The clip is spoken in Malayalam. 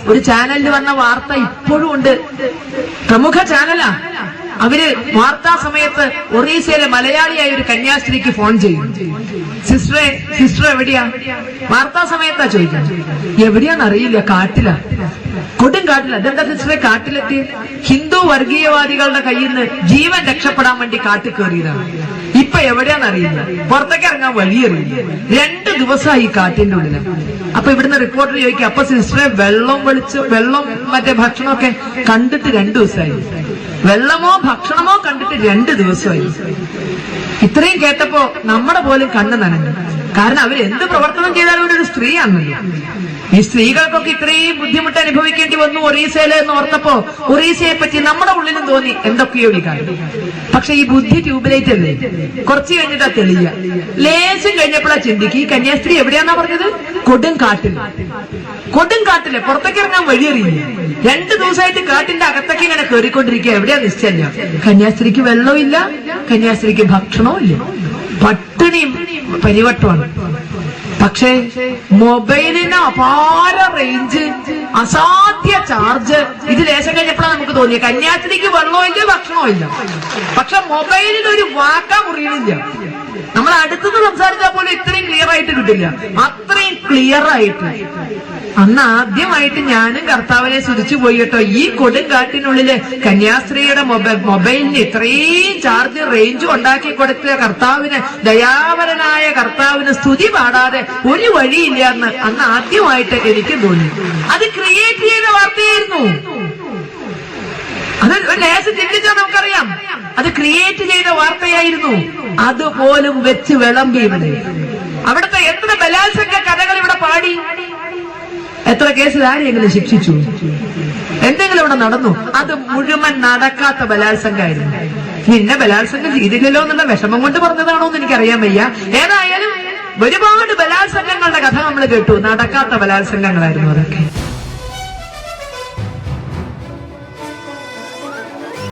ഒരു ചാനലിൽ വന്ന വാർത്ത ഇപ്പോഴും ഉണ്ട്. പ്രമുഖ ചാനലാ. അവര് വാർത്താ സമയത്ത് ഒറീസയിലെ മലയാളിയായ ഒരു കന്യാസ്ത്രീക്ക് ഫോൺ ചെയ്യും. സിസ്റ്റർ എവിടെയാ? വാർത്താ സമയത്താ ചോദിക്കുന്നത്. എവിടെയാന്ന് അറിയില്ല, കാട്ടിലാ, കൊടും കാട്ടില. അതെന്താ സിസ്റ്ററെ കാട്ടിലെത്തി? ഹിന്ദു വർഗീയവാദികളുടെ കയ്യിൽ നിന്ന് ജീവൻ രക്ഷപ്പെടാൻ വേണ്ടി കാട്ടിൽ കയറിയതാണ്. ഇപ്പൊ എവിടെയാന്ന് അറിയില്ല, പുറത്തേക്ക് ഇറങ്ങാൻ വഴിയറിയില്ല. 2 ദിവസമായി ഈ കാട്ടിന്റെ ഉള്ളില്. അപ്പൊ ഇവിടുന്ന് റിപ്പോർട്ടർ ചോദിക്കുക, അപ്പൊ സിസ്റ്ററെ വെള്ളം മറ്റേ ഭക്ഷണമൊക്കെ കണ്ടിട്ട് 2 ദിവസമായി. വെള്ളമോ ഭക്ഷണമോ കണ്ടിട്ട് 2 ദിവസമായി. ഇത്രയും കേട്ടപ്പോ നമ്മുടെ പോലും കണ്ണ് നനഞ്ഞു. കാരണം അവരെന്ത് പ്രവർത്തനം ചെയ്താലും ഇവിടെ ഒരു സ്ത്രീയാണല്ലോ. ഈ സ്ത്രീകൾക്കൊക്കെ ഇത്രയും ബുദ്ധിമുട്ട് അനുഭവിക്കേണ്ടി വന്നു ഒറീസയില് എന്ന് ഓർത്തപ്പോ ഒറീസയെ പറ്റി നമ്മുടെ ഉള്ളിലും തോന്നി എന്തൊക്കെയോ വികാരം. പക്ഷെ ഈ ബുദ്ധി ട്യൂബ്ലൈറ്റ് അല്ലേ, കുറച്ച് കഴിഞ്ഞിട്ടാ തെളിയ. ലേശം കഴിഞ്ഞപ്പോഴാ ചിന്തിക്ക്, ഈ കന്യാസ്ത്രീ എവിടെയാന്നാ പറഞ്ഞത്? കൊടും കാട്ടില് പുറത്തേക്ക് ഇറങ്ങാൻ വഴിയറിയില്ല. 2 ദിവസമായിട്ട് കാട്ടിന്റെ അകത്തേക്ക് ഇങ്ങനെ കയറിക്കൊണ്ടിരിക്കുക. എവിടെയാ നിശ്ചയില്ല. കന്യാസ്ത്രീക്ക് വെള്ളവും ഇല്ല, കന്യാസ്ത്രീക്ക് ഭക്ഷണവും ഇല്ല, പട്ടിണിയും പരിവട്ടമാണ്. പക്ഷേ മൊബൈലിന് അപാര റേഞ്ച്, അസാധ്യ ചാർജ്. ഇത് ലേശം കഴിഞ്ഞപ്പോഴാണ് നമുക്ക് തോന്നിയത് കന്യാസ്ത്രീക്ക് വെള്ളവും ഇല്ല, ഭക്ഷണവും ഇല്ല. പക്ഷെ മൊബൈലിന് ഒരു വാക്കാ മുറിയണില്ല. നമ്മൾ അടുത്തുനിന്ന് സംസാരിച്ചാൽ പോലും ഇത്രയും ക്ലിയർ ആയിട്ട് കിട്ടില്ല, അത്രയും ക്ലിയർ ആയിട്ട്. അന്ന് ആദ്യമായിട്ട് ഞാനും കർത്താവിനെ സ്തുതിച്ചു പോയി കേട്ടോ. ഈ കൊടുങ്കാട്ടിനുള്ളില് കന്യാസ്ത്രീയുടെ മൊബൈലിന് ഇത്രയും ചാർജ് റേഞ്ച് ഉണ്ടാക്കി കൊടുത്ത കർത്താവിന്, ദയാപരനായ കർത്താവിന് സ്തുതി പാടാതെ ഒരു വഴിയില്ല എന്ന് അന്ന് ആദ്യമായിട്ട് എനിക്ക് തോന്നി. അത് ക്രിയേറ്റ് ചെയ്ത വാർത്തയായിരുന്നു. അത് ലേശം ചിന്തിച്ചാൽ നമുക്കറിയാം, അത് ക്രിയേറ്റ് ചെയ്ത വാർത്തയായിരുന്നു. അതുപോലും വെച്ച് വിളമ്പി ഇവിടെ. അവിടുത്തെ എത്ര ബലാത്സംഗ കഥകൾ ഇവിടെ പാടി, എത്ര കേസിൽ ആരെങ്കിലും ശിക്ഷിച്ചു, എന്തെങ്കിലും ഇവിടെ നടന്നു. അത് മുഴുവൻ നടക്കാത്ത ബലാത്സംഗമായിരുന്നു. നിന്നെ ബലാത്സംഗം ചെയ്തില്ലല്ലോ എന്നുള്ള വിഷമം കൊണ്ട് പറഞ്ഞതാണോ എന്ന് എനിക്കറിയാൻ വയ്യ. ഏതായാലും ഒരുപാട് ബലാത്സംഗങ്ങളുടെ കഥ നമ്മൾ കേട്ടു. നടക്കാത്ത ബലാത്സംഗങ്ങളായിരുന്നു അതൊക്കെ.